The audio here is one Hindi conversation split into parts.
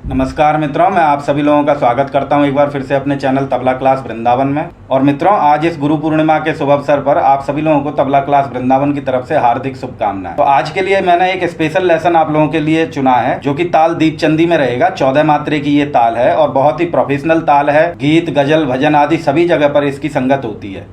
नमस्कार मित्रों, मैं आप सभी लोगों का स्वागत करता हूं एक बार फिर से अपने चैनल तबला क्लास वृंदावन में। और मित्रों, आज इस गुरु पूर्णिमा के शुभ अवसर पर आप सभी लोगों को तबला क्लास वृंदावन की तरफ से हार्दिक शुभकामनाएं। तो आज के लिए मैंने एक स्पेशल लेसन आप लोगों के लिए चुना है, जो कि ताल दीपचंदी में रहेगा। 14 मात्रे की ये ताल है और बहुत ही प्रोफेशनल ताल है। गीत, गजल, भजन आदि सभी जगह पर इसकी संगत होती है।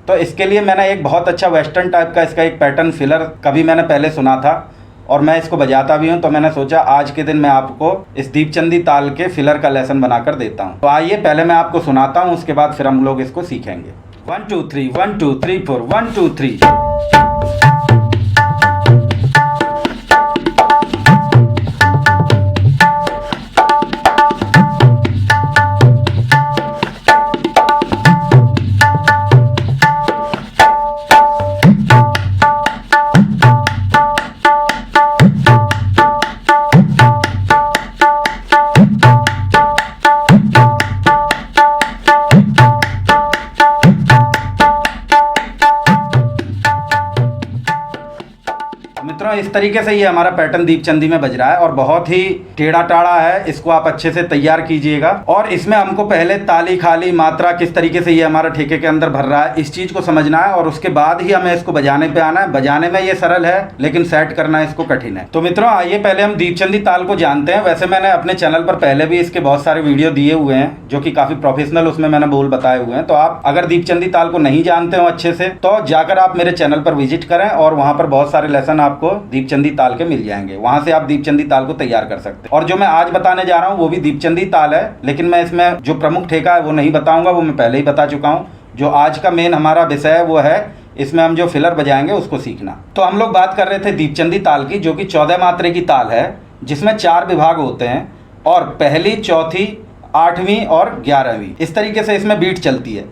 तो इसके लिए मैंने एक बहुत अच्छा वेस्टर्न टाइप का इसका एक पैटर्न फिलर कभी मैंने पहले सुना था और मैं इसको बजाता भी हूं, तो मैंने सोचा आज के दिन मैं आपको इस दीपचंदी ताल के फिलर का लेसन बनाकर देता हूं। तो आइए पहले मैं आपको सुनाता हूं, उसके बाद फिर हम लोग इसको सीखेंगे। 1 2 3 1 2 3 4 1 2 3। मित्रों, इस तरीके से ये हमारा पैटर्न दीपचंदी में बज रहा है और बहुत ही टेढ़ा टाढ़ा है। इसको आप अच्छे से तैयार कीजिएगा। और इसमें हमको पहले ताली, खाली, मात्रा किस तरीके से ये हमारा ठेके के अंदर भर रहा है, इस चीज को समझना है और उसके बाद ही हमें इसको बजाने पे आना है। बजाने में ये सरल है, लेकिन सेट करना इसको कठिन है। तो मित्रों, आइए पहले हम दीपचंदी ताल को जानते हैं। वैसे मैंने अपने चैनल पर पहले भी इसके बहुत सारे वीडियो दिए हुए हैं, जो कि काफी प्रोफेशनल उसमें मैंने बोल बताए हुए हैं। तो आप अगर दीपचंदी ताल को नहीं जानते हो अच्छे से, तो जाकर आप मेरे चैनल पर विजिट करें और वहां पर बहुत सारे लेसन आपको दीपचंदी ताल के मिल जाएंगे। वहां से आप दीपचंदी ताल को तैयार कर सकते हैं। और जो मैं आज बताने जा रहा हूं वो भी दीपचंदी ताल है, लेकिन मैं इसमें जो प्रमुख ठेका है वो नहीं बताऊंगा, वो मैं पहले ही बता चुका हूं। जो आज का मेन हमारा विषय है वो है इसमें हम जो फिलर बजाएंगे उसको सीखना। तो हम लोग बात कर रहे थे दीपचंदी ताल की, जो कि 14 मात्रे की ताल है, जिसमें 4 विभाग होते हैं और पहली, चौथी, 8वीं और 11वीं इस तरीके से इसमें बीट चलती है।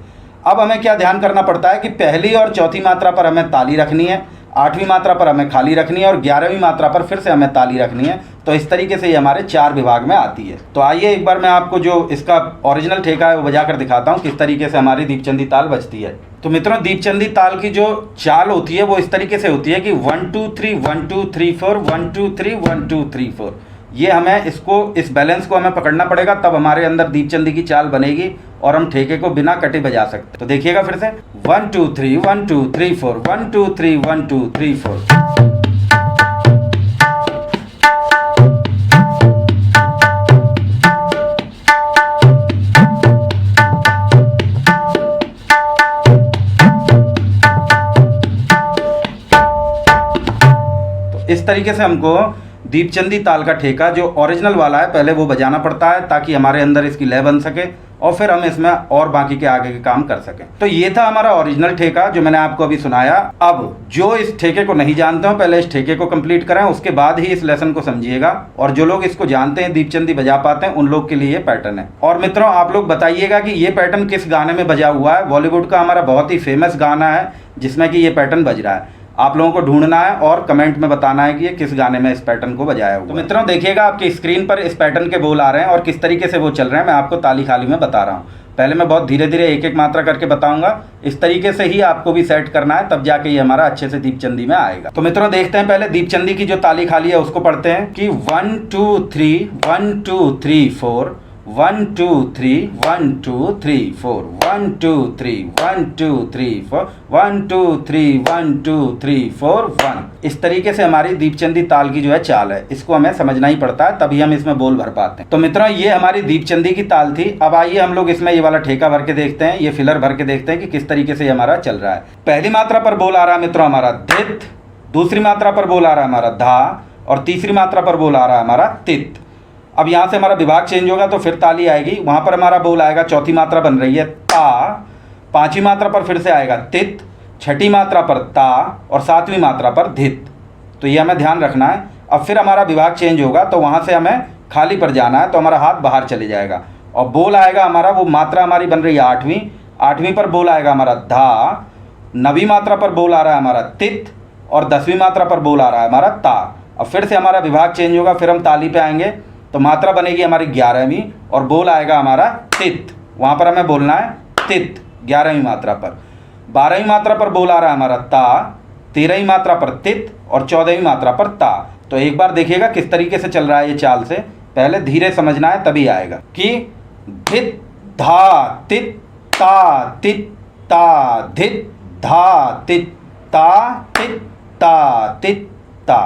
अब हमें क्या ध्यान करना पड़ता है कि पहली और चौथी मात्रा पर हमें ताली रखनी है, 8वीं मात्रा पर हमें खाली रखनी है और 11वीं मात्रा पर फिर से हमें ताली रखनी है। तो इस तरीके से ये हमारे 4 विभाग में आती है। तो आइए एक बार मैं आपको जो इसका ओरिजिनल ठेका है वो बजा कर दिखाता हूँ किस तरीके से हमारी दीपचंदी ताल बजती है। तो मित्रों, दीपचंदी ताल की जो चाल होती है वो इस तरीके से होती है कि 1 2 3 1 2 3 4 1 2 3 1 2 3 4। ये हमें इस बैलेंस को हमें पकड़ना पड़ेगा, तब हमारे अंदर दीपचंदी की चाल बनेगी और हम ठेके को बिना कटे बजा सकते। तो देखिएगा फिर से 1 2 3 1 2 3 4 1 2 3 1 2 3 4। तो इस तरीके से हमको दीपचंदी ताल का ठेका जो ओरिजिनल वाला है पहले वो बजाना पड़ता है, ताकि हमारे अंदर इसकी लय बन सके और फिर हम इसमें और बाकी के आगे के काम कर सकें। तो ये था हमारा ओरिजिनल ठेका जो मैंने आपको अभी सुनाया। अब जो इस ठेके को नहीं जानते हो, पहले इस ठेके को कंप्लीट करें, उसके बाद ही इस लेसन को समझिएगा। और जो लोग इसको जानते हैं, दीपचंदी बजा पाते हैं, उन लोग के लिए ये पैटर्न है। और मित्रों, आप लोग बताइएगा कि ये पैटर्न किस गाने में बजा हुआ है। बॉलीवुड का हमारा बहुत ही फेमस गाना है जिसमें कि ये पैटर्न बज रहा है। आप लोगों को ढूंढना है और कमेंट में बताना है कि ये किस गाने में इस पैटर्न को बजाया हुआ। तो मित्रों, देखिएगा आपकी स्क्रीन पर इस पैटर्न के बोल आ रहे हैं और किस तरीके से वो चल रहे हैं मैं आपको ताली खाली में बता रहा हूँ। पहले मैं बहुत धीरे धीरे एक एक मात्रा करके बताऊंगा। इस तरीके से ही आपको भी सेट करना है, तब जाके ये हमारा अच्छे से दीपचंदी में आएगा। तो मित्रों, देखते हैं पहले दीपचंदी की जो ताली खाली है उसको पढ़ते हैं कि 1 2 3 1 2 3 4 1 2 3 1 2 3 4 1 2 3 1 2 3 4 1 2 3 1 2 3 4 1। इस तरीके से हमारी दीपचंदी ताल की जो है चाल है, इसको हमें समझना ही पड़ता है, तभी हम इसमें बोल भर पाते हैं। तो मित्रों, ये हमारी दीपचंदी की ताल थी। अब आइए हम लोग इसमें ये वाला ठेका भर के देखते हैं, ये फिलर भर के देखते हैं कि किस तरीके से हमारा चल रहा है। पहली मात्रा पर बोल आ रहा है मित्रों हमारा धित, दूसरी मात्रा पर बोल आ रहा है हमारा धा और तीसरी मात्रा पर बोल आ रहा है हमारा तित। अब यहाँ से हमारा विभाग चेंज होगा तो फिर ताली आएगी। वहाँ पर हमारा बोल आएगा, चौथी मात्रा बन रही है ता, 5वीं मात्रा पर फिर से आएगा तित, 6ठी मात्रा पर ता और 7वीं मात्रा पर धित। तो ये हमें ध्यान रखना है। अब फिर हमारा विभाग चेंज होगा तो वहाँ से हमें खाली पर जाना है, तो हमारा हाथ बाहर चले जाएगा और बोल आएगा हमारा, वो मात्रा हमारी बन रही है 8वीं पर बोल आएगा हमारा धा, 9वीं मात्रा पर बोल आ रहा है हमारा तित और 10वीं मात्रा पर बोल आ रहा है हमारा ता। अब फिर से हमारा विभाग चेंज होगा, फिर हम ताली पे आएंगे तो मात्रा बनेगी हमारी 11वीं और बोल आएगा हमारा तित। वहाँ पर हमें बोलना है तित 11वीं मात्रा पर। 12वीं मात्रा पर बोल आ रहा है हमारा ता, 13वीं मात्रा पर तित और 14वीं मात्रा पर ता। तो एक बार देखिएगा किस तरीके से चल रहा है ये चाल से पहले धीरे समझना है तभी आएगा कि धित धा तित ता तित ता धित धा तित ता तित ता तित ता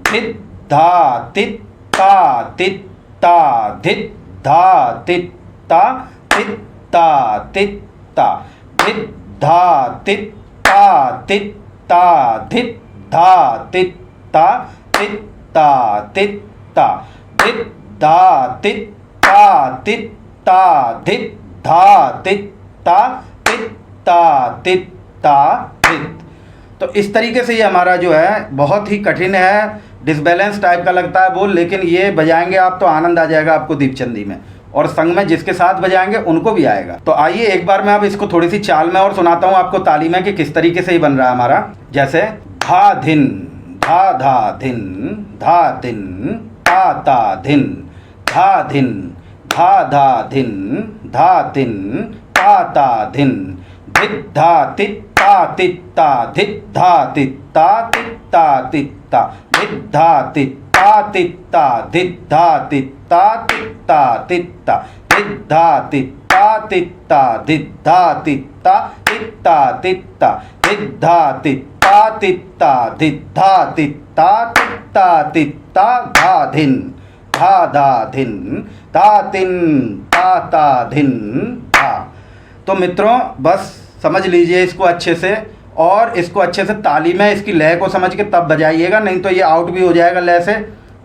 धित धा तित ता तित ता धित धा तित ता तित ता तित ता धित धा तित ता तित ता धित धा तित ता तित ता तित ता धित धा तित ता तित ता धित धा तित ता तित ता तित ता धित। तो इस तरीके से ये हमारा जो है बहुत ही कठिन है, डिसबैलेंस टाइप का लगता है बोल, लेकिन ये बजाएंगे आप तो आनंद आ जाएगा आपको दीपचंदी में, और संग में जिसके साथ बजाएंगे उनको भी आएगा। तो आइए एक बार मैं अब इसको थोड़ी सी चाल में और सुनाता हूँ आपको ताली में कि किस तरीके से ही बन रहा है हमारा। जैसे धा धिन धा धा धिन धा धिन ता ता धिन धा धिन धा धा धिन धा धिन ता ता धिन धित धा तित ता तित ता धित धा तित ता तित ता तित ता धित धा तित ता तित ता धित धा तित ता तित ता तित ता धित धा तित ता तित ता धित धा तित ता तित ता तित ता धित धा तित ता तित ता धित धा तित ता तित ता तित ता धा धिन धा धा धिन धा तिन ता ता धिन धा। तो मित्रों बस समझ लीजिए इसको अच्छे से, और इसको अच्छे से ताली में इसकी लय को समझ के तब बजाइएगा, नहीं तो ये आउट भी हो जाएगा लय से,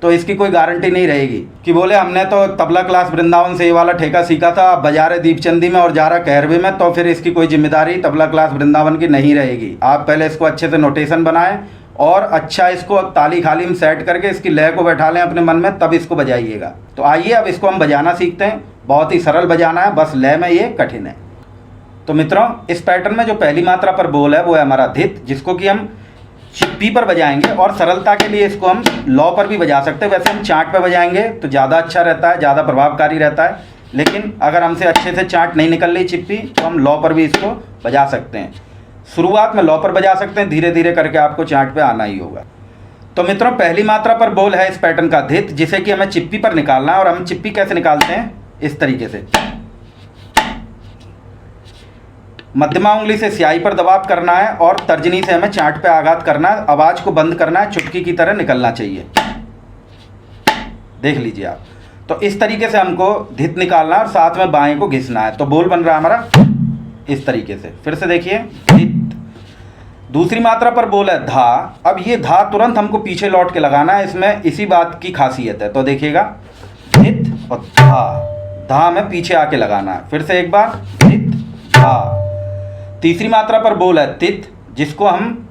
तो इसकी कोई गारंटी नहीं रहेगी कि बोले हमने तो तबला क्लास वृंदावन से ये वाला ठेका सीखा था, अब बजा रहे दीपचंदी में और जा रहा कहरवे में, तो फिर इसकी कोई जिम्मेदारी तबला क्लास वृंदावन की नहीं रहेगी। आप पहले इसको अच्छे से नोटेशन बनाएं और अच्छा इसको ताली खाली में सेट करके इसकी लय को बैठा लें अपने मन में, तब इसको बजाइएगा। तो आइए अब इसको हम बजाना सीखते हैं। बहुत ही सरल बजाना है, बस लय में ये कठिन है। तो मित्रों इस पैटर्न में जो पहली मात्रा पर बोल है वो है हमारा धित, जिसको कि हम चिप्पी पर बजाएंगे, और सरलता के लिए इसको हम लौ पर भी बजा सकते हैं। वैसे हम चाट पर बजाएंगे तो ज़्यादा अच्छा रहता है, ज़्यादा प्रभावकारी रहता है, लेकिन अगर हमसे अच्छे से चाट नहीं निकल रही चिप्पी तो हम लौ पर भी इसको बजा सकते हैं। शुरुआत में लौ पर बजा सकते हैं, धीरे धीरे करके आपको चाट पे आना ही होगा। तो मित्रों पहली मात्रा पर बोल है इस पैटर्न का धित, जिसे कि हमें चिप्पी पर निकालना है। और हम चिप्पी कैसे निकालते हैं, इस तरीके से मध्यमा उंगली से स्याही पर दबाव करना है और तर्जनी से हमें चाट पे आघात करना है। आवाज़ को बंद करना है, चुटकी की तरह निकलना चाहिए। देख लीजिए आप। तो इस तरीके से हमको धित निकालना है और साथ में बाएं को घिसना है। तो बोल बन रहा है हमारा इस तरीके से। फिर से देखिए धित। दूसरी मात्रा पर बोल है धा। अब ये धा तुरंत हमको पीछे लौट के लगाना है, इसमें इसी बात की खासियत है। तो देखिएगा धित और धा में पीछे आके लगाना है। फिर से एक बार धित धा। तीसरी मात्रा पर बोल है तित, जिसको हम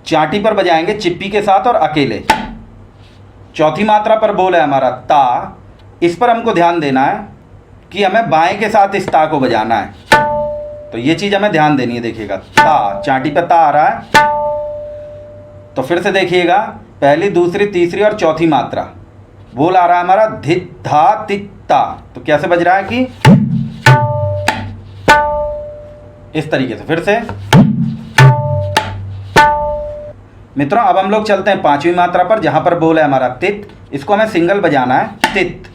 चाटी पर बजाएंगे चिप्पी के साथ और अकेले। चौथी मात्रा पर बोल है हमारा ता। इस पर हमको ध्यान देना है कि हमें बाएं के साथ इस ता को बजाना है, तो ये चीज़ हमें ध्यान देनी है। देखिएगा ता, चाटी पे ता आ रहा है। तो फिर से देखिएगा पहली, दूसरी, तीसरी और चौथी मात्रा बोल आ रहा है हमारा धित धा तित ता। तो कैसे बज रहा है कि इस तरीके से। फिर से मित्रों अब हम लोग चलते हैं पांचवी मात्रा पर, जहां पर बोल है हमारा तित। इसको हमें सिंगल बजाना है, तित,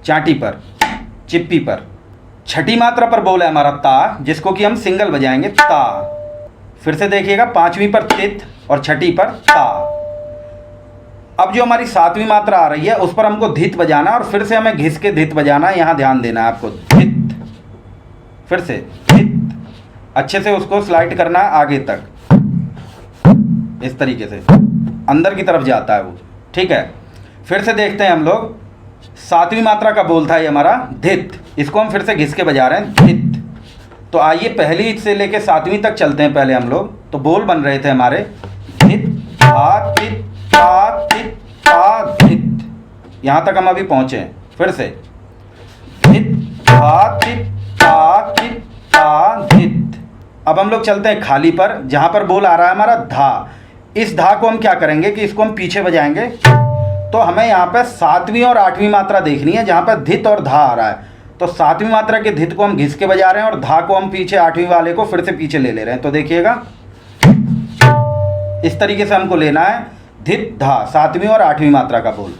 चाटी पर, चिप्पी पर। छठी मात्रा पर बोल है हमारा ता, जिसको कि हम सिंगल बजाएंगे, ता। फिर से देखिएगा पांचवी पर तित और छठी पर ता। अब जो हमारी सातवीं मात्रा आ रही है उस पर हमको धित बजाना है, और फिर से हमें घिस के धित बजाना है। यहाँ ध्यान देना है आपको, धित। फिर से धित, अच्छे से उसको स्लाइड करना है आगे तक, इस तरीके से अंदर की तरफ जाता है वो, ठीक है। फिर से देखते हैं हम लोग, सातवीं मात्रा का बोल था ये हमारा धित। इसको हम फिर से घिस के बजा रहे हैं, धित। तो आइए पहली से लेके सातवीं तक चलते हैं पहले हम लोग। तो बोल बन रहे थे हमारे धित धा तित ता तित ता धित। यहाँ तक हम अभी पहुँचे हैं। फिर से धित धा तित ता तित ता धित। अब हम लोग चलते हैं खाली पर, जहाँ पर बोल आ रहा है हमारा धा। इस धा को हम क्या करेंगे कि इसको हम पीछे बजाएंगे। तो हमें यहाँ पे सातवीं और आठवीं मात्रा देखनी है, जहाँ पर धित और धा आ रहा है। तो सातवीं मात्रा के धित को हम घिस के बजा रहे हैं और धा को हम पीछे आठवीं वाले को फिर से पीछे ले रहे हैं। तो देखिएगा इस तरीके से हमको लेना है धित धा, सातवीं और आठवीं मात्रा का बोल।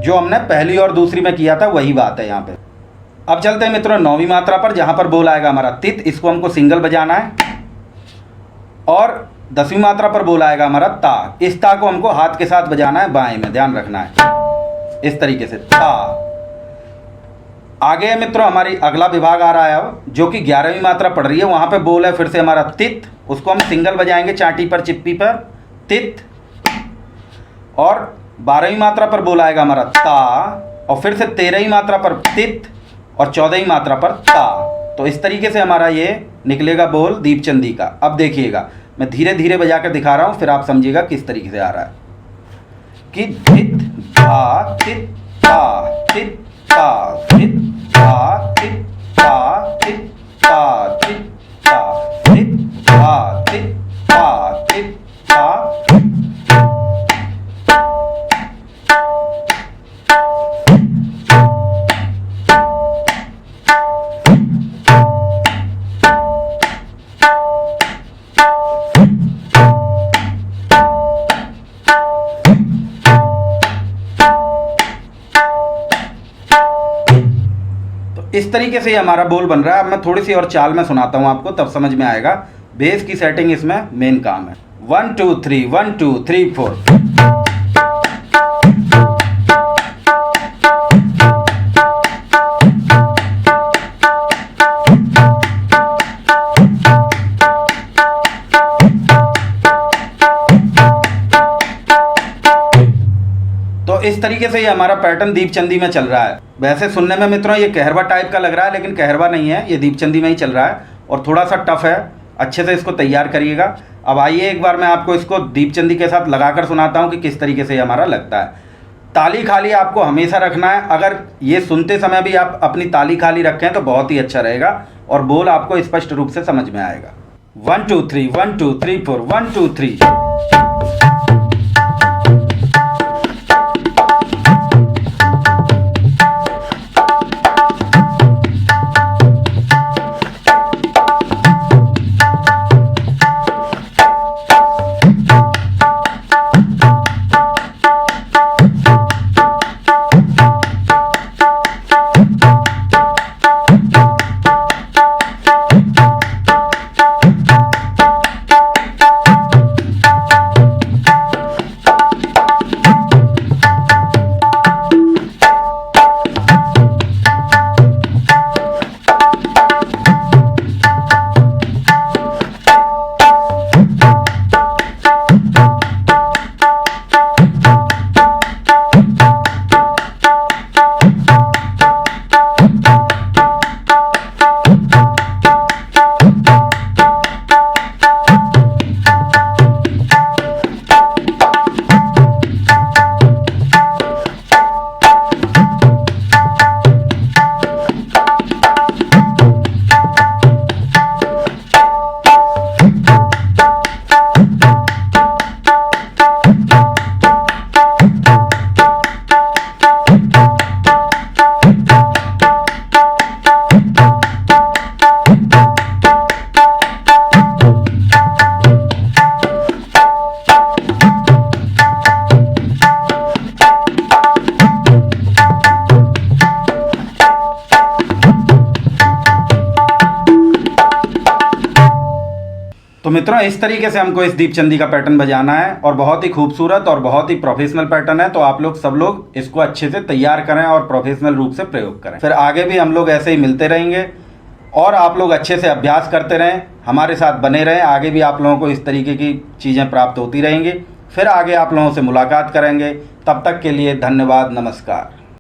जो हमने पहली और दूसरी में किया था वही बात है यहाँ पे। अब चलते हैं मित्रों 9वीं मात्रा पर, जहाँ पर बोल आएगा हमारा तित, इसको हमको सिंगल बजाना है। और 10वीं मात्रा पर बोल आएगा हमारा ता, इस ता को हमको हाथ के साथ बजाना है बाएं में, ध्यान रखना है इस तरीके से ता। आगे मित्रों हमारी अगला विभाग आ रहा है अब, जो कि 11वीं मात्रा पड़ रही है। वहाँ पे बोल है फिर से हमारा तित, उसको हम सिंगल बजाएंगे चाटी पर, चिप्पी पर, तित। और 12वीं मात्रा पर बोल आएगा हमारा ता, और फिर से 13वीं मात्रा पर तित, और 14वीं मात्रा पर ता। तो इस तरीके से हमारा ये निकलेगा बोल दीपचंदी का। अब देखिएगा मैं धीरे धीरे बजा कर दिखा रहा हूँ, फिर आप समझिएगा किस तरीके से आ रहा है कि धित धा तित ता तित ता तित ता तित ता तित ता तित ता तित ता तित ता तित ता। इस तरीके से हमारा बोल बन रहा है। अब मैं थोड़ी सी और चाल में सुनाता हूँ आपको, तब समझ में आएगा। बेस की सेटिंग इसमें मेन काम है। 1 2 3 1 2 3 4। तो इस तरीके से ये हमारा पैटर्न दीपचंदी में चल रहा है। वैसे सुनने में मित्रों ये कहरवा टाइप का लग रहा है, लेकिन कहरवा नहीं है, ये दीपचंदी में ही चल रहा है और थोड़ा सा टफ है। अच्छे से इसको तैयार करिएगा। अब आइए एक बार मैं आपको इसको दीपचंदी के साथ लगाकर सुनाता हूँ कि किस तरीके से ये हमारा लगता है। ताली खाली आपको हमेशा रखना है। अगर ये सुनते समय भी आप अपनी ताली खाली रखें तो बहुत ही अच्छा रहेगा और बोल आपको स्पष्ट रूप से समझ में आएगा। 1 2 3 1 2 3 4 1 2 3। तो मित्रों इस तरीके से हमको इस दीपचंदी का पैटर्न बजाना है और बहुत ही खूबसूरत और बहुत ही प्रोफेशनल पैटर्न है। तो आप लोग सब लोग इसको अच्छे से तैयार करें और प्रोफेशनल रूप से प्रयोग करें। फिर आगे भी हम लोग ऐसे ही मिलते रहेंगे और आप लोग अच्छे से अभ्यास करते रहें, हमारे साथ बने रहें। आगे भी आप लोगों को इस तरीके की चीज़ें प्राप्त होती रहेंगी। फिर आगे आप लोगों से मुलाकात करेंगे। तब तक के लिए धन्यवाद, नमस्कार।